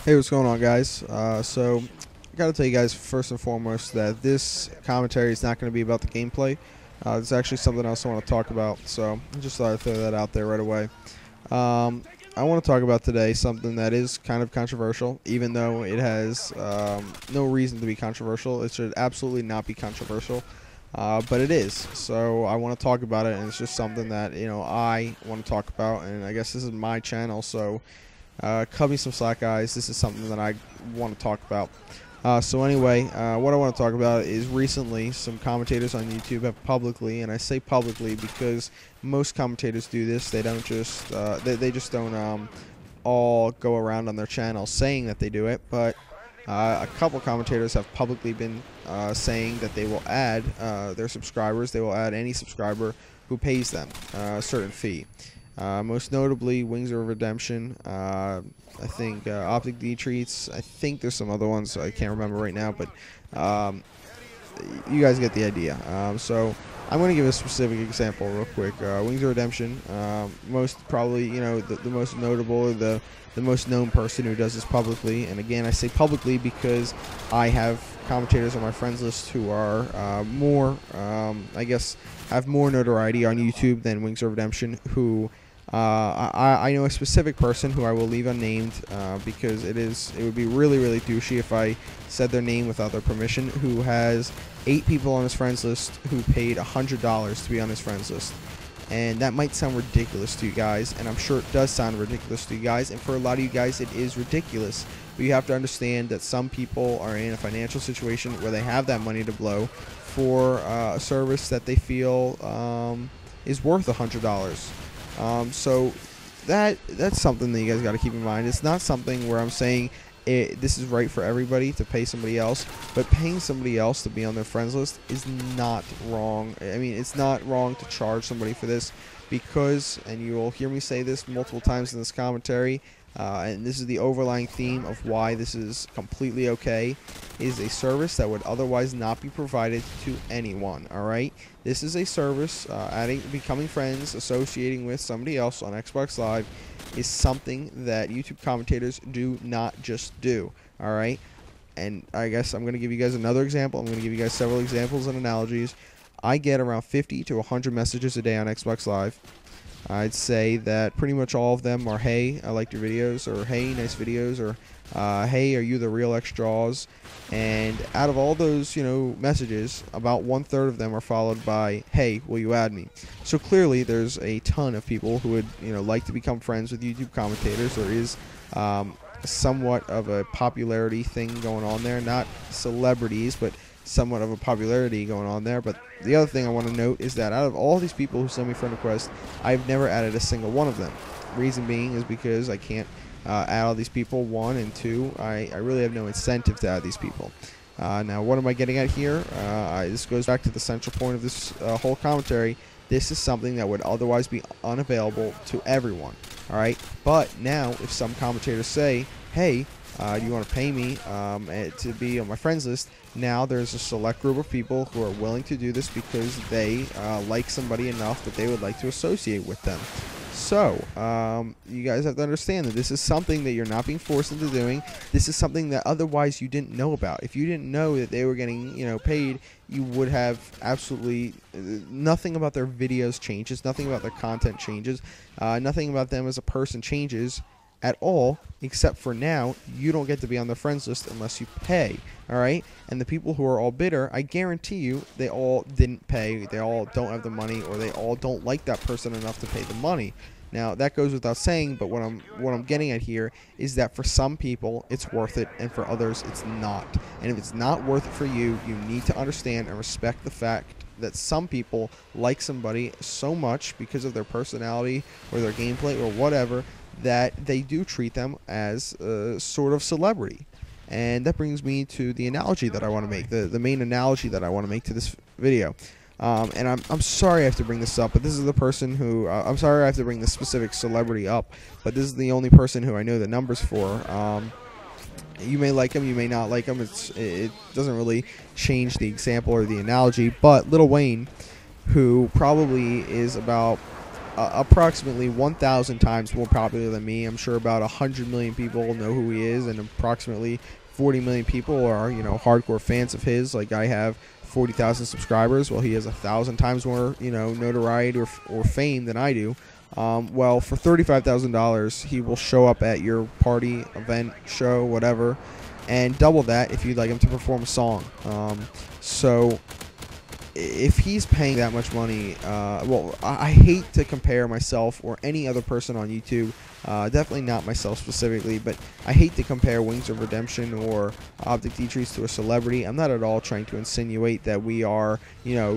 Hey, what's going on, guys? So, I gotta tell you guys first and foremost that this commentary is not going to be about the gameplay. It's actually something else I want to talk about, so I just thought I'd throw that out there right away. I want to talk about today something that is kind of controversial, even though it has no reason to be controversial. It should absolutely not be controversial, but it is. So I want to talk about it, and it's just something that I want to talk about, and I guess this is my channel, so. Cut me some slack, guys. This is something that I want to talk about. So anyway, what I want to talk about is recently some commentators on YouTube have publicly, and I say publicly because most commentators do this. They don't just they just don't all go around on their channel saying that they do it. But a couple commentators have publicly been saying that they will add their subscribers. They will add any subscriber who pays them a certain fee. Most notably, Wings of Redemption. I think Optic D Treats. I think there's some other ones I can't remember right now, but you guys get the idea. So I'm going to give a specific example real quick. Wings of Redemption. Most probably, the most notable, or the most known person who does this publicly. And again, I say publicly because I have commentators on my friends list who are more, I guess, have more notoriety on YouTube than Wings of Redemption, who I know a specific person who I will leave unnamed because it would be really douchey if I said their name without their permission, who has 8 people on his friends list who paid $100 to be on his friends list. And that might sound ridiculous to you guys, and I'm sure it does sound ridiculous to you guys, and for a lot of you guys it is ridiculous. But you have to understand that some people are in a financial situation where they have that money to blow for a service that they feel is worth $100. So that's something that you guys got to keep in mind. It's not something where I'm saying this is right for everybody to pay somebody else, but paying somebody else to be on their friends list is not wrong. I mean, it's not wrong to charge somebody for this because, and you will hear me say this multiple times in this commentary, and this is the overlying theme of why this is completely okay, is a service that would otherwise not be provided to anyone. Alright, this is a service, becoming friends, associating with somebody else on Xbox Live is something that YouTube commentators do not just do. Alright, and I guess I'm going to give you guys another example. I'm going to give you guys several examples and analogies. I get around 50 to 100 messages a day on Xbox Live. I'd say that pretty much all of them are, hey, I liked your videos, or hey, nice videos, or hey, are you the real xJawz? And out of all those, messages, about 1/3 of them are followed by, hey, will you add me? So clearly there's a ton of people who would, like to become friends with YouTube commentators. There is somewhat of a popularity thing going on there, not celebrities, but somewhat of a popularity going on there. But the other thing I want to note is that out of all these people who send me friend requests, I've never added a single one of them. Reason being is because I can't add all these people, 1, and 2, I really have no incentive to add these people. Now, what am I getting at here? This goes back to the central point of this whole commentary. This is something that would otherwise be unavailable to everyone. Alright, but now if some commentators say, hey, do you want to pay me to be on my friends list? Now there's a select group of people who are willing to do this because they like somebody enough that they would like to associate with them. So, you guys have to understand that this is something that you're not being forced into doing. This is something that otherwise you didn't know about. If you didn't know that they were getting, paid, you would have absolutely nothing about their videos changes, nothing about their content changes, nothing about them as a person changes at all, except for now you don't get to be on the friends list unless you pay. Alright, and the people who are all bitter, I guarantee you they all didn't pay, they all don't have the money, or they all don't like that person enough to pay the money. Now that goes without saying, but what I'm getting at here is that for some people it's worth it, and for others it's not. And if it's not worth it for you, you need to understand and respect the fact that some people like somebody so much because of their personality or their gameplay or whatever, that they do treat them as a sort of celebrity. And that brings me to the analogy that I want to make, the main analogy that I want to make to this video. And I'm sorry I have to bring this up, but this is the person who, I'm sorry I have to bring this specific celebrity up, but this is the only person who I know the numbers for. You may like him, you may not like him, it doesn't really change the example or the analogy, but Lil Wayne, who probably is about approximately 1,000 times more popular than me. I'm sure about 100 million people know who he is, and approximately 40 million people are, hardcore fans of his. Like, I have 40,000 subscribers, while he has 1,000 times more, notoriety or fame than I do. Well, for $35,000, he will show up at your party, event, show, whatever, and double that if you'd like him to perform a song. So if he's paying that much money, well, I hate to compare myself or any other person on YouTube, definitely not myself specifically, but I hate to compare Wings of Redemption or Optic Dietrich to a celebrity. I'm not at all trying to insinuate that we are,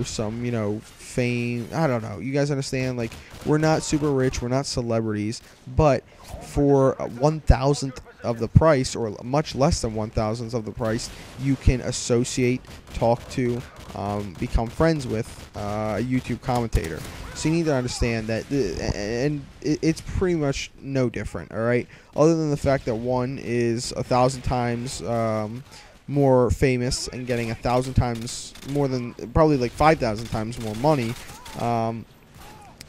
some, fame. I don't know. You guys understand? Like, we're not super rich. We're not celebrities. But for 1,000th of the price, or much less than 1,000th of the price, you can associate, talk to, become friends with a YouTube commentator. So you need to understand that, and it's pretty much no different, all right? Other than the fact that one is 1,000 times more famous and getting 1,000 times more than, probably like 5,000 times more money.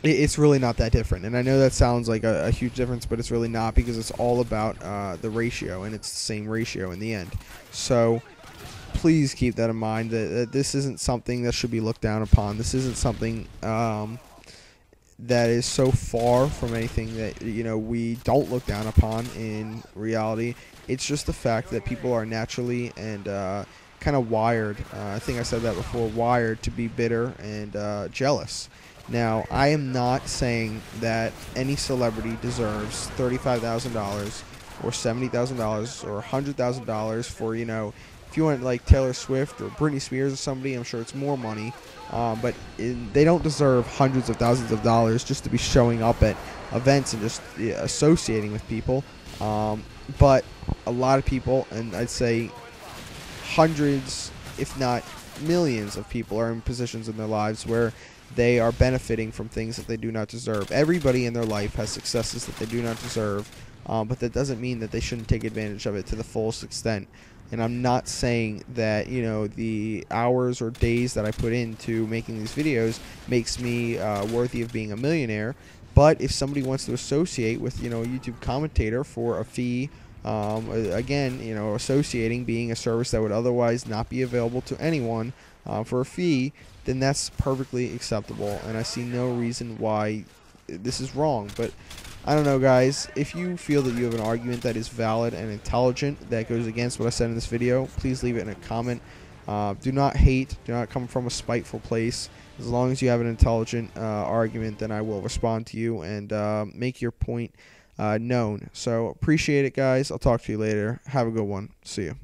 It's really not that different. And I know that sounds like a huge difference, but it's really not, because it's all about the ratio, and it's the same ratio in the end. So please keep that in mind, that this isn't something that should be looked down upon. This isn't something that is so far from anything that, we don't look down upon in reality. It's just the fact that people are naturally and kind of wired, I think I said that before, wired to be bitter and jealous. Now, I am not saying that any celebrity deserves $35,000 or $70,000 or $100,000 for, if you want like Taylor Swift or Britney Spears or somebody, I'm sure it's more money. But they don't deserve hundreds of thousands of dollars just to be showing up at events and just associating with people. But a lot of people, and I'd say hundreds, if not millions of people, are in positions in their lives where they are benefiting from things that they do not deserve. Everybody in their life has successes that they do not deserve, but that doesn't mean that they shouldn't take advantage of it to the fullest extent. And I'm not saying that, the hours or days that I put into making these videos makes me worthy of being a millionaire. But if somebody wants to associate with, a YouTube commentator for a fee, again, associating being a service that would otherwise not be available to anyone for a fee, then that's perfectly acceptable. And I see no reason why this is wrong. But I don't know, guys. If you feel that you have an argument that is valid and intelligent that goes against what I said in this video, please leave it in a comment. Do not hate. Do not come from a spiteful place. As long as you have an intelligent argument, then I will respond to you and make your point known. So appreciate it, guys. I'll talk to you later. Have a good one. See you.